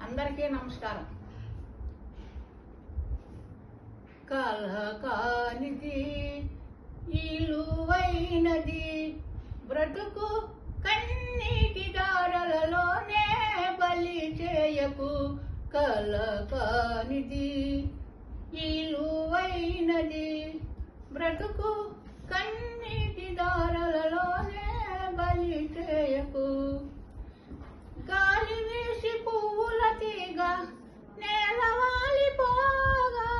అందరికీ నమస్కారం. కలకానిది ఇలువైనది బ్రతుకు కన్నీటి దారలలోనే బలి చేయకు. కలకానిది ఇలువైనది బ్రతుకు కన్నీటి దారలలోనే బలి చేయకు. గాలి వీసి పువ్వుల తీగ నేల వాలిపోగా,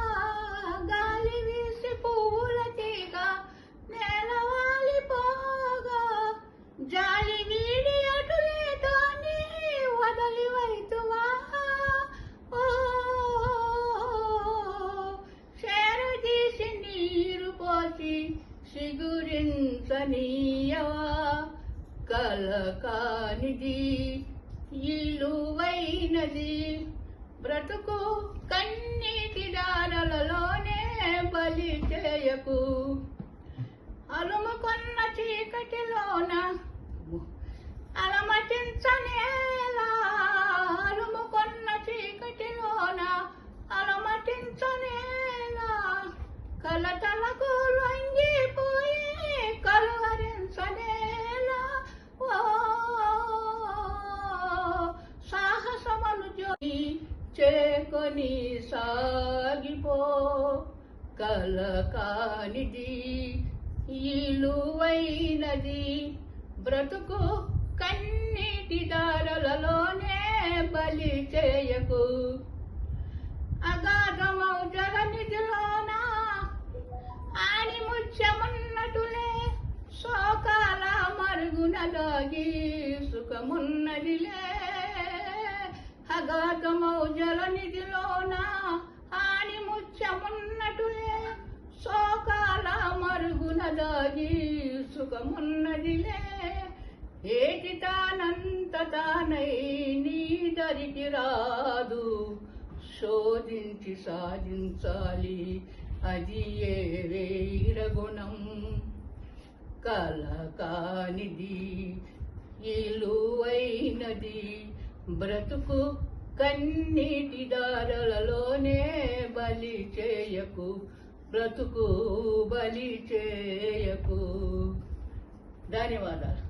గాలి వీసి పువ్వుల తీగ నేల వాలిపోగా, జాలి వీడి అటులేతో నీ వదలి వైతువా. చేరదీసి నీరు పోసి సిగురించనీయవా. కలకానిది ఇలువైనది బ్రతుకు కన్నీటి దారలలోనే బలి చేయకు. అలుముకొన్న చీకటిలోన అలమటించనేలా, అలుముకొన్న చీకటిలోన అలమటించనేలా, కలతలకు లొంగిపోయి కలువరించనేలా. సాహసమను జోడి చేకొని సాగిపో. కలకానిది ఇలువైనది బ్రతుకు కన్నీటి దారలలోనే బలి చేయకు. అగాధమౌ జలనిధిలోన ఆని ముత్యమున్నటులే, శోకాల మరుగున దాగి సుఖమున్నదిలే. అగాధమౌ జలనిధిలోన ఆని ముత్యమున్నటులే, శోకాల మరుగున దాగి సుఖమున్నదిలే. ఏటి తానంత తానై నీ దరికి రాదు, శోధించి సాధించాలి అది ఏ వీరగుణం. కలకానిది ఇలువైనది బ్రతుకు కన్నీటి దారలలోనే బలి చేయకు. బ్రతుకు బలి చేయకు. ధన్యవాదాలు.